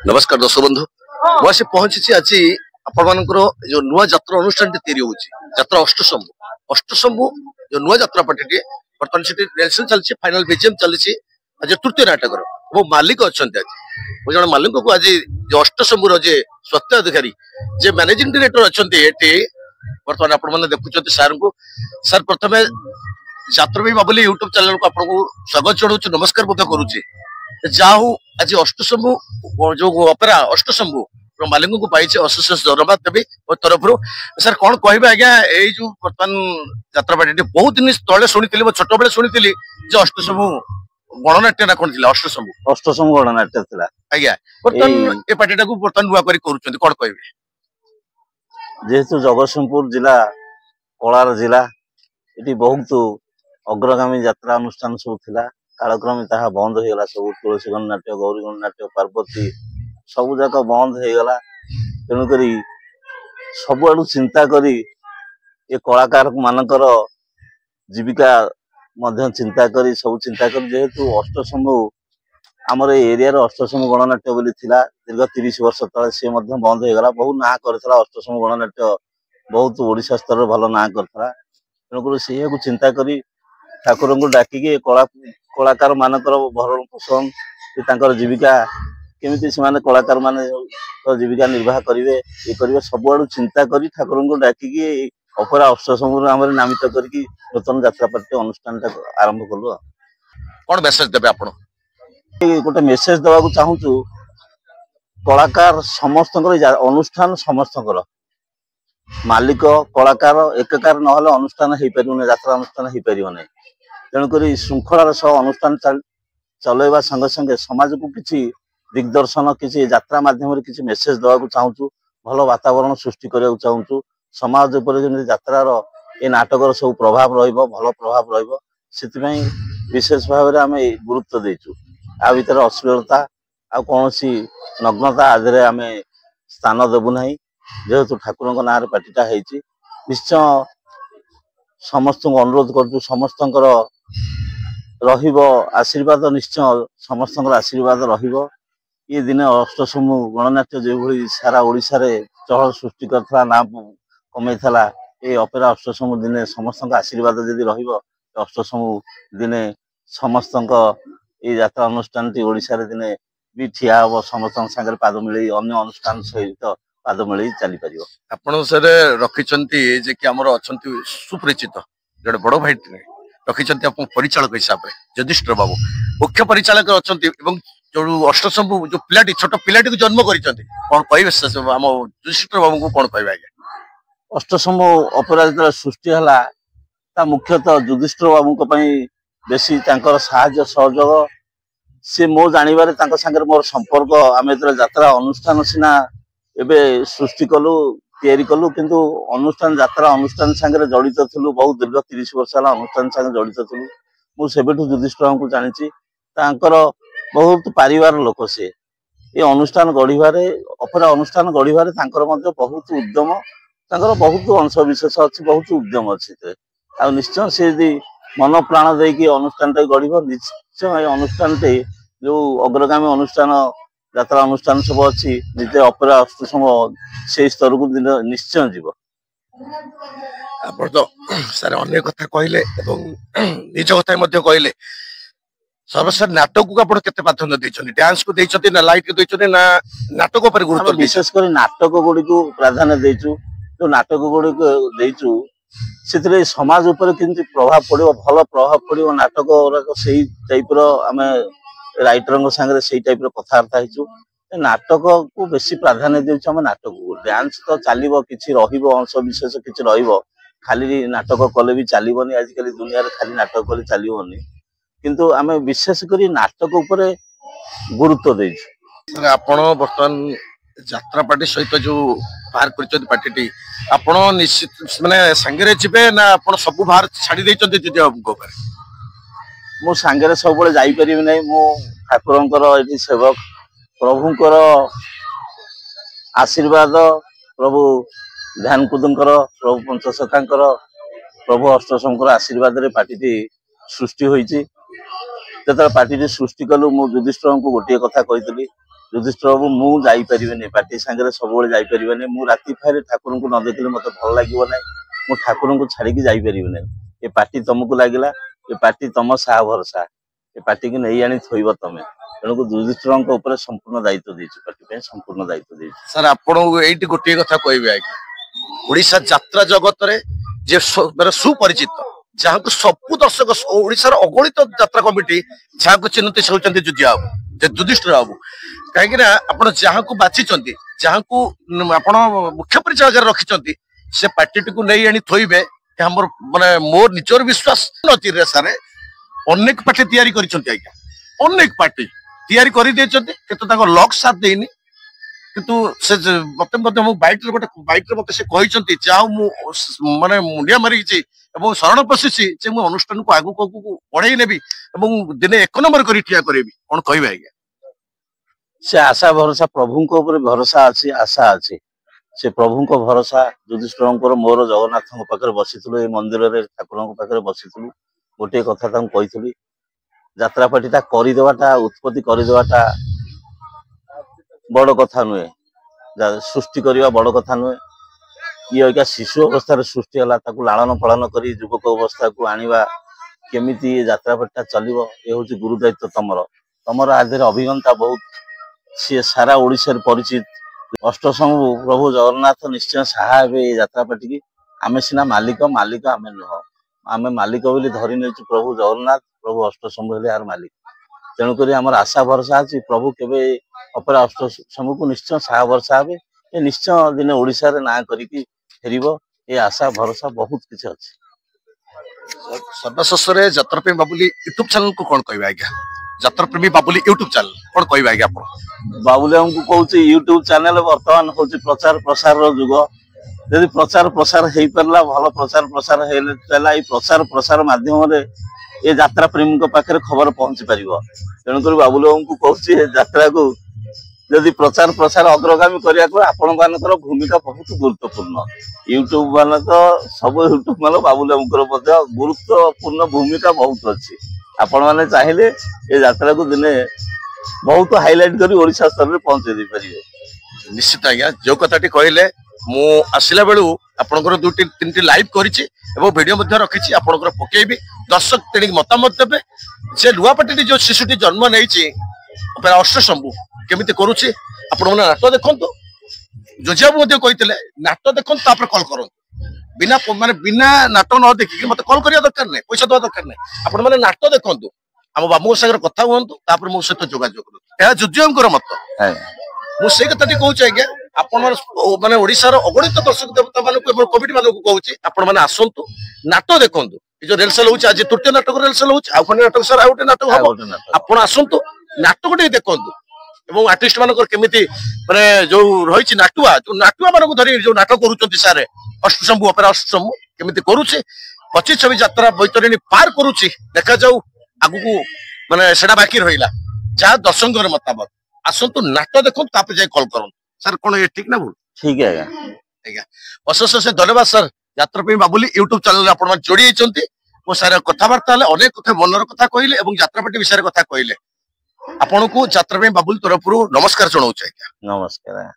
नमस्कार दर्शक बंधु मुझे पहुंची आज आपण जो नुआ जात्रा अनुष्ठान तैयारी होता अष्टशंभु जो नुआ जात्रा पार्टी बर्तमान से रिहर्सल चलती फाइनल बीजीएम चली आज तृतीय नाटक वो मालिक अच्छा आज जन मालिक को आज जो अष्टशंभुर जे स्वत्वाधिकारी जे मैनेजिंग डायरेक्टर अच्छा बर्तमान आपण देखुं सार को सर प्रथम जात्रा भी बाबुली यूट्यूब चैनल को आपको स्वागत चढ़ाऊ नमस्कार करुच्ची जाऊ आज अष्टशंभु जो अपेरा अष्टशंभु मालिक को पाई अशेष धन्यवाद देवी तरफ सर कौन कह आज्ञा यही जो बर्तमान जात्रा पार्टी बहुत दिन तले शुणी छोट बेले शुणी अष्टशंभु गणनाट्य ना कौन अष्टशंभु गणनाट्य आज्ञा बर्तमान ए पार्टी बर्तमान नुआ कौन कहे जेहेतु जगतसिंहपुर जिला कलार जिला ये बहुत अग्रगामी यात्रा अनुष्ठान सब थिला कालक्रमे ताहा बंद हो गला सब तुलसी गणनाट्य गौरी गणनाट्य पार्वती सब जाक बंद हो गला तेणुक सब आड़ू चिंता करी ये कलाकार मानकर जीविका मध्य चिंता करी सब चिंता करी जेहेतु अष्टशंभु आमर एरिया अष्टशंभु गणनाट्य बोली थिला दीर्घ 30 वर्ष तले से बंद हो गला बहुत ना करथला अष्टशंभु गणनाट्य बहुत ओडिशा स्तर भल ना करथला तेणुक से चिंता करी ठाकुर को डाकिकी कलाकार मानकर भरण पोषण जीविका केमिति से कलाकार मान जीविका निर्वाह करेंगे ये करेंगे सब आड़ू चिंता करी ठाकुर को डाकिकी अपेरा अष्टशंभु आम नामित करके नूतन यात्रा पार्टी अनुष्ठान आरंभ कलु कौन मेसेज देबे आपण गोटे मेसेज देवा चाहूँ कलाकार समस्त अनुष्ठान समस्त मालिक कलाकार एककार ना अनुष्ठान हो पार यात्रा अनुष्ठान हो पार नहीं तेणुक श्रृंखलार सह अनुष्ठान चलैवा संगे संगे समाज को किसी दिग्दर्शन किसी यात्रा माध्यम किसी मेसेज देवा चाहूँ भल वातावरण सृष्टि करने चाहूँ समाज उपर यात्रार ये नाटकर सब प्रभाव भल प्रभाव रही विशेष भाव में आम गुरुत्व देचु आ भर अश्लीलता आ कौन नग्नता आदि आम स्थान देवु ना जेहेतु ठाकुर ना पार्टीटा निश्चय समस्त अनुरोध करूँ समस्त आशीर्वाद निश्चय समस्त आशीर्वाद ये दिन अष्टशंभु गणनाट्य जो सारा ओडिशा रे चहल सृष्टि करथला ना कमेथला ये अपेरा अष्टशंभु दिन समस्त आशीर्वाद जदि अष्टशंभु दिन समस्त ये यात्रा अनुष्ठान टी ओडिशा रे दिने भी ठिया हम समस्त सागर पाद मिले अन्य अनुष्ठान सहित पाद मिले चली पारिबो आपण सर रखिचंती जे कि हमर अछंती सुपरिचित जड़े बड़ भाई रखिचंती आपण परिचालक हिसाब रे जदिष्ठ बाबू मुख्य परिचालक अछंती एवं जो अष्टशंभु जो पिलाटी छोट पिलाटी को जन्म करिचंती कोन कहबे हम जदिष्ठ बाबू को कोन कहबे आगे अष्टशंभु अपेरा जतरा सृष्टि हला ता मुख्यतः युधिष्ठिर बाबू को पई बेसी तांकर सहाय्य सहयोग से मो जानिबारे तांकर संगे मोर संपर्क आमे जतरा यात्रा अनुष्ठान सिना एबे सृष्टि कलु तैयारी कलु किंतु अनुष्ठान यात्रा अनुष्ठान संगे जड़ित थिलु बहुत दीर्घ 30 वर्ष हला अनुष्ठान संगे जड़ित थिलु मु सेबेठु युधिष्ठिर को जानिछि तांकर बहुत परिवार लोक से ये अनुष्ठान गढ़िबारे अपेरा अनुष्ठान गढ़िबारे तांकर मध्ये बहुत उद्यम तांकर बहुत अंश विशेष अछि बहुत उद्यम अछि आ निश्चय से यदि मन प्राण देकी अनुष्ठान गढ़ निश्चय अनुष्ठान जो अग्रगामी अनुष्ठान यात्रा अनुष्ठान सब अच्छी निजे अपेरा अष्टशंभु से स्तर को निश्चय जीव आपण तो सारे अनेक कथा कहले निज कथा कहले सर्वसार नाटक को आपण केते प्राधान्य दैछथि डांस को दैछथि ना लाइट को दैछथि ना नाटक पर गुरुत्व विशेष कर नाटक गुडी को प्राधान्य दैछु जो नाटक गुडी को दैछु से समाज उपर किंतु प्रभाव पड़ो भल प्रभाव पड़ो नाटक से टाइप आम राइटर सांगे से टाइप कथबार्ता हो नाटक को बेसी प्राधान्य देउछु हम नाटक को डांस तो चलो कि अंश विशेष कि खाली नाटक कले भी चलबनी आजिकल दुनिया रे खाली नाटक कले चलबनी किंतु आम विशेष कर नाटक उपर गुरुत्व देइछु आपण बर्तमान यात्रा पार्टी सहित जो बाहर कर पार्टी आपण निश्चित माने संगे जीवे ना आपण सब बाहर छाड़ी देइचंती जुदी बाबू मो सांगे सब जाई परिबे नै मो ठाकुरंकर एठी सेवक प्रभुंकर आशीर्वाद प्रभु ध्यान कुदंकर प्रभु पंचशतांकर प्रभु अष्टशंकर आशीर्वाद रे पार्टी सृष्टि होईची जतरा पार्टी सृष्टि कलु मो युधिष्ठिर को गोटे कथा कही युधिष्ठिर बाबू मु जाई परिबेनी पार्टी सांगे सब जाई परिबेनी मु राति फारे ठाकुर को न देखले मते भल लागिवो नै मु ठाकुर को छाड़ी की जाई परिबेनी ए पार्टी तुमको लागिला ए पार्टी तुम साहा भरोसा ए पार्टी की नहीं आनी थोइबो तमे तेणुक युधिष्ठिर ऊपर संपूर्ण दायित्व देछि पार्टी संपूर्ण दायित्व देछि सर आपण एठी गोटे कथा कहबे आगे ओडिशा यात्रा जगत रे जे मेरा सुपरिचित जहाँ को सबु दर्शक ओडिशार अगणित यात्रा कमिटी जहाँ को चिन्हती से होचंती युधिष्ठिर बाबू कहीं आपण जहाँ को बाछिचंती जहाँ को आपण मुख्य परिचय रखिचंती से पार्टी को नहीं आनी थोइबे हमर माने मोर निजर विश्वास नति रे सारे अनेक पार्टी तैयारी करिसंती आज्ञा अनेक पार्टी तैयारी करि देचंती किंतु ताको लक साथ देनी किंतु से मते मते मो बाइक रे मते से कहिसंती जाओ मु माने मुंडिया मारि छि एवं शरण पशिछि जे मु अनुष्ठान को आगु को पढाई नेबी एवं दिने एक नंबर करी ठिया करेबी कोन कहबे आज्ञा से आशा भरोसा प्रभु को ऊपर भरोसा अछि आशा अछि से प्रभु को भरोसा युधिष्ठिर मोर जगन्नाथ पाखे बसीलु ए मंदिर रे ठाकुर पाखे बसीलु गोटे कथा कही यात्रा पार्टीटा करदेवाटा उत्पत्ति करदेवाटा बड़ कथा नुहे सृष्टि करवा बड़ कथा नुहे ये शिशु अवस्था सृष्टि है लालन पालन कर युवक अवस्था को आनिबा केमिति यात्रा पार्टीटा चलिबो ए होची गुरु दायित्व तमर आधे अभिज्ञता बहुत सी सारा ओडिशा परिचित अष्टशंभु प्रभु जगन्नाथ निश्चय साहा यात्रा पार्टी की आमे सिना मालिक मालिक आमे नुह आमे मालिक बोली धरी नेछु प्रभु जगन्नाथ प्रभु अष्टशंभु हेले यार मालिक तेणुक आमर आशा भरोसा अच्छी प्रभु केवे अपरा अष्टशंभु को निश्चय साहा भरोसा हे ये निश्चय दिन ओडिशा रे ना करिकी फेरिबो ये आशा भरोसा बहुत किछि अछि सर्वशेष रे यात्राप्रेमी बाबुली यूट्यूब चैनल को कोन कहबे आज्ञा यात्राप्रेमी बाबुली यूट्यूब चैनल कोन कहबे आज्ञा आपण बाबुली हमकु कहउछि यूट्यूब चैनल वर्तमान होछि प्रचार प्रसार रो जुग यदि प्रचार प्रसार हेई परला भलो प्रचार प्रसार हेले तला ई प्रचार प्रसार माध्यम रे ये यात्रा प्रेमी को पाखे खबर पहुंची पारिबो तेणु कर बाबुली हमकु कहउछि यात्रा को यदि प्रचार प्रसार अग्रगामी करिया को आपण मानकर भूमिका बहुत गुरुत्वपूर्ण यूट्यूब मान तो सब यूट्यूब मान बाबुली हमकर मध्ये गुरुत्वपूर्ण भूमिका बहुत अच्छी आपण माने चाहिले ये यात्रा को दिने बहुत हाईलाइट करी ओडिशा स्तर रे पहुंचे दे परिबे निश्चित आज्ञा जो कथाटी कहले मु आसिला बेलू आपनकर दुटी तीनटी लाइव करिछि एवं वीडियो मध्ये रखिछि आपनकर पकेइबी दर्शक तेणी मतामत देबे जे लुआपाटी जो शिशुटी जन्म नेइछि ओपेरा अष्टशंभु केमिति करूछि आपण माने नाटक देखंतु जोजियाबु मध्ये कहितले नाटक देखंतु तापर कॉल करंतु बिना माने बिना नाटक न देखि मते कॉल करिया दरकार नै पैसा दवा दरकार नै आपण माने नाटक देखंतु हम बाबू सागर कथा हुअंतु तापर मो सहित जोगाजोग करंतु एहा जोजियाबुकर मत मु सेई कथाटी कहूछि आज्ञा आपण माने ओडिसा रो अगणित दर्शक देवता मानकु कमिटी मानकु कहूछि आपण माने आसंतु नाटक देखंतु ए जो रेलसेल होछि आज तृतीय नाटक रेलसेल होछि आ कोन नाटक सर आउटे नाटक हबो आपण आसंतु नाटक टे देखंतु एवं आर्टिस्ट मानकर केमिति माने जो रहिछि नाटुआ मानकु धरि जो नाटक करूचंती सारे अष्टशंभु अपेरा अष्टशंभु केमिति करूछि 25-26 यात्रा बैतरणी पार करूछि देखा जाऊ आगु माने सेडा बाकी रहिला जा दर्शकर मतामत आसंतु नाटक देखंतु तापर जाय कॉल करन सर कोन ये ठीक ना भूल ठीक है आज्ञा अशेष से धन्यवाद सर यात्राप्रेमी बाबुली यूट्यूब चैनल आपण जोड़ी होइचंती मो सारे कथाबार्ता हले अनेक कथा मनर कथा कहिले एवं यात्रापाटी विषय कथा कहिले आपन को यात्राप्रेमी बाबुली तरफ नमस्कार जणाउछ आज्ञा नमस्कार।